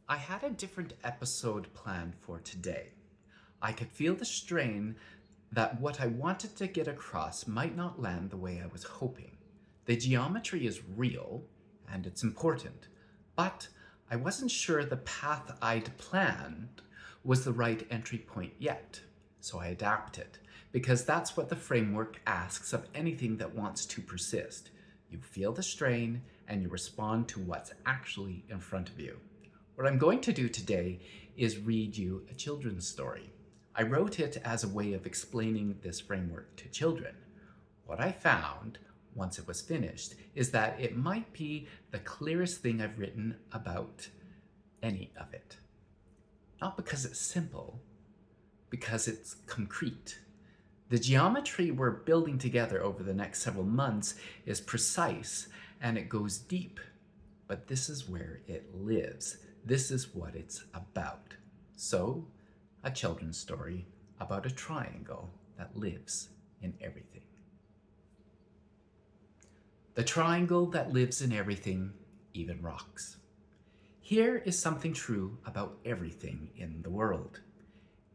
I had a different episode planned for today. I could feel the strain that what I wanted to get across might not land the way I was hoping. The geometry is real and it's important, but I wasn't sure the path I'd planned was the right entry point yet. So I adapted, because that's what the framework asks of anything that wants to persist. You feel the strain and you respond to what's actually in front of you. What I'm going to do today is read you a children's story. I wrote it as a way of explaining this framework to children. What I found, once it was finished, is that it might be the clearest thing I've written about any of it. Not because it's simple, because it's concrete. The geometry we're building together over the next several months is precise and it goes deep, but this is where it lives. This is what it's about. So, a children's story about a triangle that lives in everything. The triangle that lives in everything, even rocks. Here is something true about everything in the world.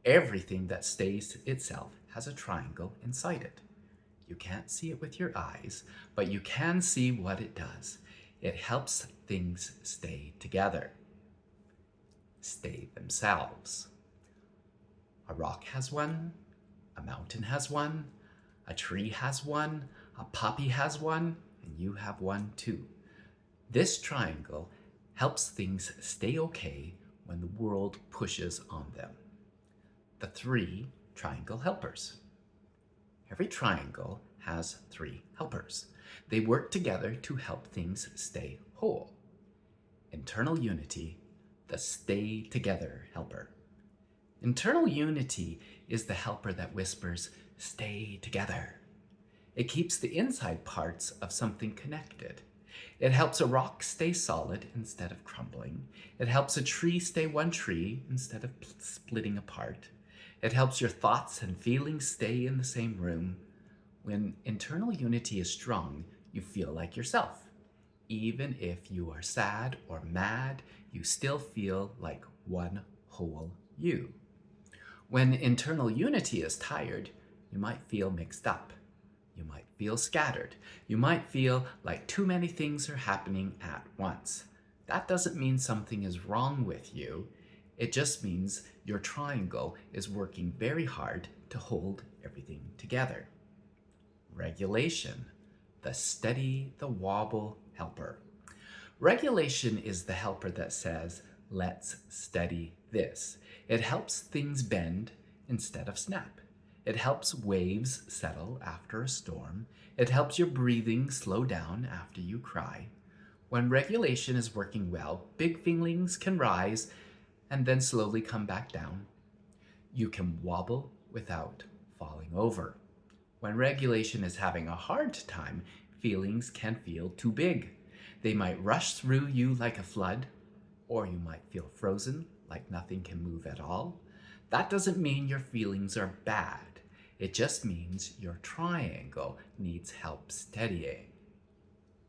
Everything that stays itself has a triangle inside it. You can't see it with your eyes, but you can see what it does. It helps things stay together, stay themselves. A rock has one, a mountain has one, a tree has one, a puppy has one, and you have one too. This triangle helps things stay okay when the world pushes on them. The three triangle helpers. Every triangle has three helpers. They work together to help things stay whole. Internal unity, the stay together helper. Internal unity is the helper that whispers, stay together. It keeps the inside parts of something connected. It helps a rock stay solid instead of crumbling. It helps a tree stay one tree instead of splitting apart. It helps your thoughts and feelings stay in the same room. When internal unity is strong, you feel like yourself. Even if you are sad or mad, you still feel like one whole you. When internal unity is tired, you might feel mixed up. You might feel scattered. You might feel like too many things are happening at once. That doesn't mean something is wrong with you. It just means your triangle is working very hard to hold everything together. Regulation, the steady, the wobble helper. Regulation is the helper that says, let's steady this. It helps things bend instead of snap. It helps waves settle after a storm. It helps your breathing slow down after you cry. When regulation is working well, big feelings can rise and then slowly come back down. You can wobble without falling over. When regulation is having a hard time, feelings can feel too big. They might rush through you like a flood, or you might feel frozen, like nothing can move at all. That doesn't mean your feelings are bad. It just means your triangle needs help steadying.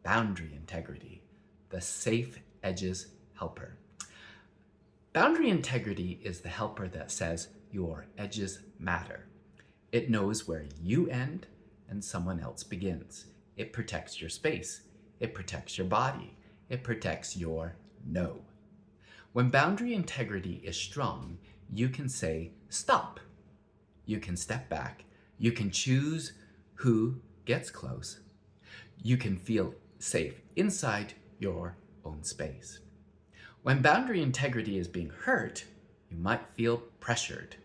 Boundary integrity, the safe edges helper. Boundary integrity is the helper that says your edges matter. It knows where you end and someone else begins. It protects your space. It protects your body. It protects your no. When boundary integrity is strong, you can say stop. You can step back. You can choose who gets close. You can feel safe inside your own space. When boundary integrity is being hurt, you might feel pressured.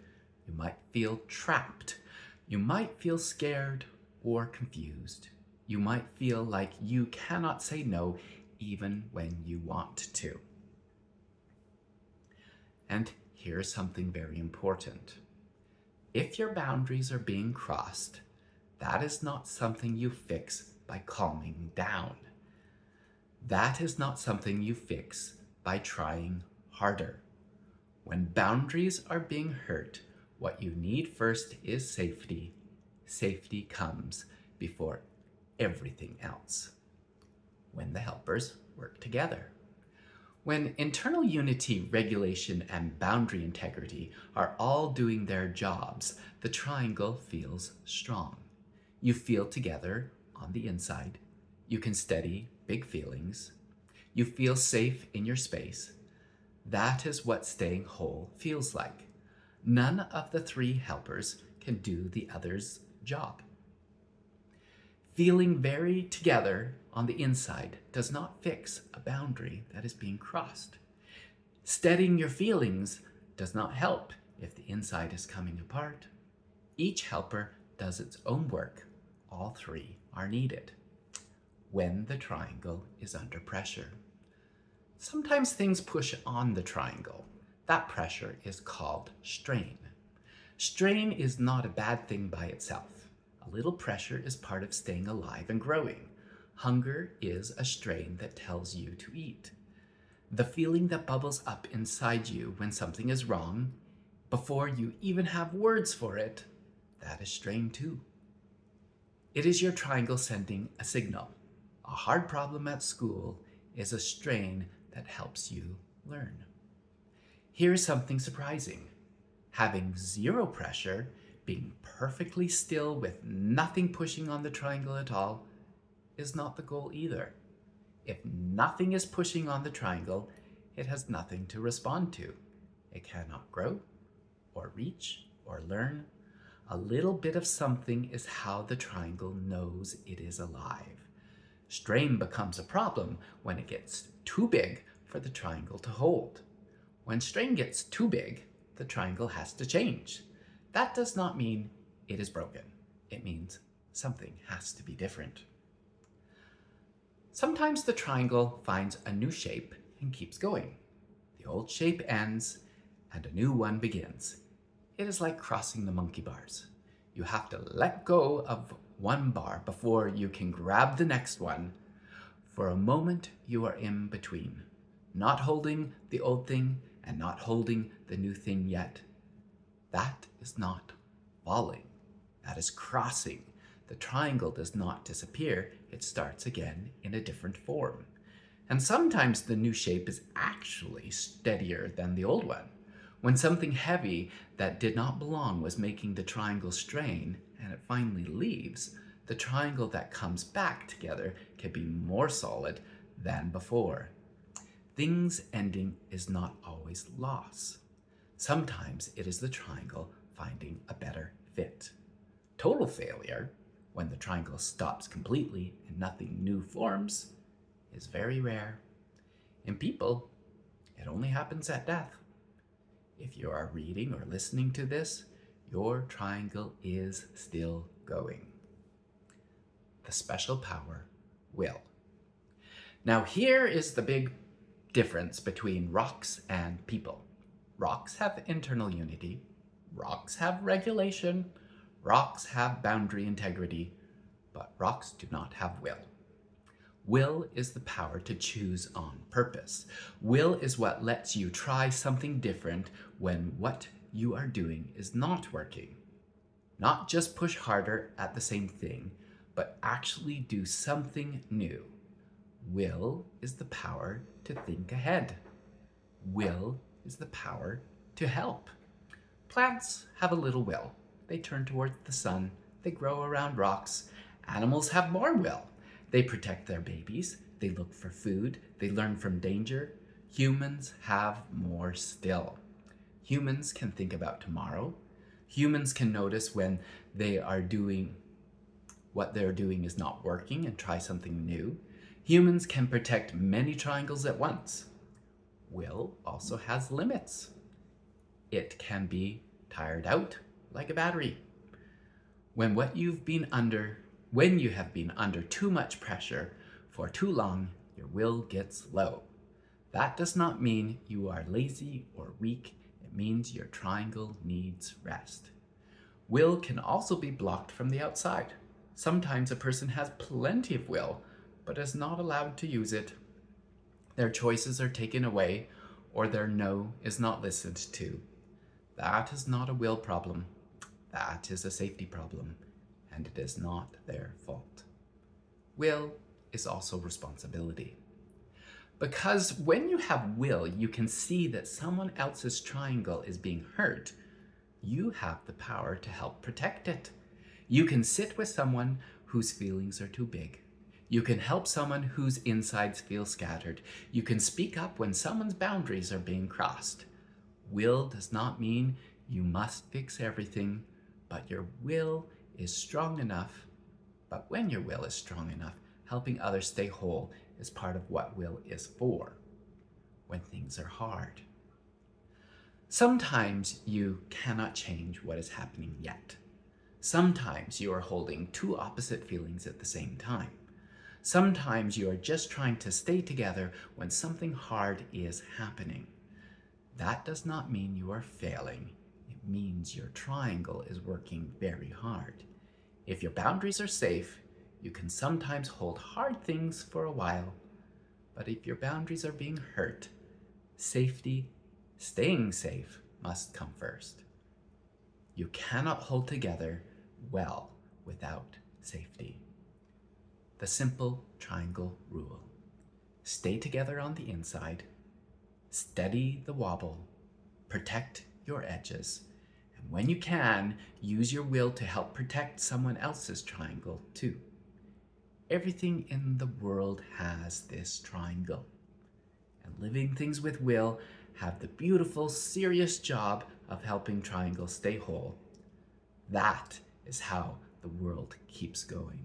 You might feel trapped. You might feel scared or confused. You might feel like you cannot say no even when you want to. And here's something very important. If your boundaries are being crossed, that is not something you fix by calming down. That is not something you fix by trying harder. When boundaries are being hurt, what you need first is safety. Safety comes before everything else when the helpers work together. When internal unity, regulation, and boundary integrity are all doing their jobs, the triangle feels strong. You feel together on the inside. You can steady big feelings. You feel safe in your space. That is what staying whole feels like. None of the three helpers can do the other's job. Feeling very together on the inside does not fix a boundary that is being crossed. Steadying your feelings does not help if the inside is coming apart. Each helper does its own work. All three are needed when the triangle is under pressure. Sometimes things push on the triangle. That pressure is called strain. Strain is not a bad thing by itself. A little pressure is part of staying alive and growing. Hunger is a strain that tells you to eat. The feeling that bubbles up inside you when something is wrong, before you even have words for it, that is strain too. It is your triangle sending a signal. A hard problem at school is a strain that helps you learn. Here's something surprising. Having zero pressure, being perfectly still with nothing pushing on the triangle at all, is not the goal either. If nothing is pushing on the triangle, it has nothing to respond to. It cannot grow, or reach, or learn. A little bit of something is how the triangle knows it is alive. Strain becomes a problem when it gets too big for the triangle to hold. When strain gets too big, the triangle has to change. That does not mean it is broken. It means something has to be different. Sometimes the triangle finds a new shape and keeps going. The old shape ends and a new one begins. It is like crossing the monkey bars. You have to let go of one bar before you can grab the next one. For a moment, you are in between, not holding the old thing and not holding the new thing yet. That is not falling. That is crossing. The triangle does not disappear. It starts again in a different form. And sometimes the new shape is actually steadier than the old one. When something heavy that did not belong was making the triangle strain and it finally leaves, the triangle that comes back together can be more solid than before. Things ending is not always loss. Sometimes it is the triangle finding a better fit. Total failure, when the triangle stops completely and nothing new forms, is very rare. In people, it only happens at death. If you are reading or listening to this, your triangle is still going. The special power, will. Now here is the big difference between rocks and people. Rocks have internal unity. Rocks have regulation. Rocks have boundary integrity. But rocks do not have will. Will is the power to choose on purpose. Will is what lets you try something different when what you are doing is not working. Not just push harder at the same thing, but actually do something new. Will is the power to think ahead. Will is the power to help. Plants have a little will. They turn toward the sun. They grow around rocks. Animals have more will. They protect their babies. They look for food. They learn from danger. Humans have more still. Humans can think about tomorrow. Humans can notice when they are doing what they're doing is not working and try something new. Humans can protect many triangles at once. Will also has limits. It can be tired out like a battery. When you have been under too much pressure for too long, your will gets low. That does not mean you are lazy or weak. It means your triangle needs rest. Will can also be blocked from the outside. Sometimes a person has plenty of will, but is not allowed to use it. Their choices are taken away, or their no is not listened to. That is not a will problem. That is a safety problem, and it is not their fault. Will is also responsibility. Because when you have will, you can see that someone else's triangle is being hurt. You have the power to help protect it. You can sit with someone whose feelings are too big. You can help someone whose insides feel scattered. You can speak up when someone's boundaries are being crossed. Will does not mean you must fix everything, but your will is strong enough. But when your will is strong enough, helping others stay whole is part of what will is for when things are hard. Sometimes you cannot change what is happening yet. Sometimes you are holding two opposite feelings at the same time. Sometimes you are just trying to stay together when something hard is happening. That does not mean you are failing. It means your triangle is working very hard. If your boundaries are safe, you can sometimes hold hard things for a while. But if your boundaries are being hurt, safety, staying safe, must come first. You cannot hold together well without safety. The simple triangle rule. Stay together on the inside, steady the wobble, protect your edges, and when you can, use your will to help protect someone else's triangle too. Everything in the world has this triangle, and living things with will have the beautiful, serious job of helping triangles stay whole. That is how the world keeps going.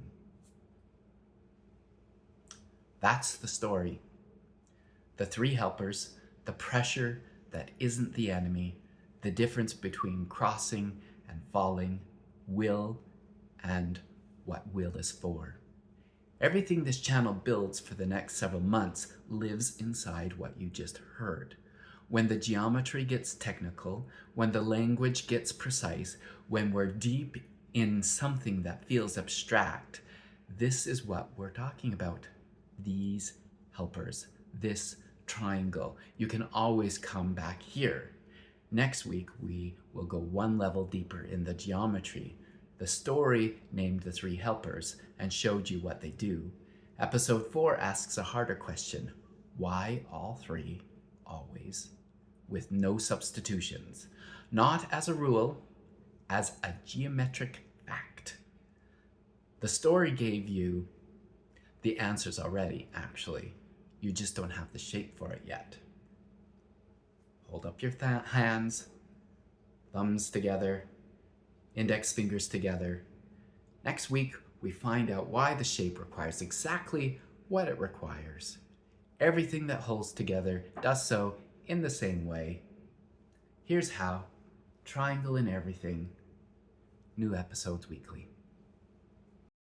That's the story. The three helpers, the pressure that isn't the enemy, the difference between crossing and falling, will, and what will is for. Everything this channel builds for the next several months lives inside what you just heard. When the geometry gets technical, when the language gets precise, when we're deep in something that feels abstract, this is what we're talking about. These helpers, this triangle. You can always come back here. Next week, we will go one level deeper in the geometry. The story named the three helpers and showed you what they do. Episode 4 asks a harder question. Why all three always? With no substitutions. Not as a rule, as a geometric fact. The story gave you the answers already, actually. You just don't have the shape for it yet. Hold up your hands, thumbs together, index fingers together. Next week, we find out why the shape requires exactly what it requires. Everything that holds together does so in the same way. Here's how. Triangle in everything. New episodes weekly.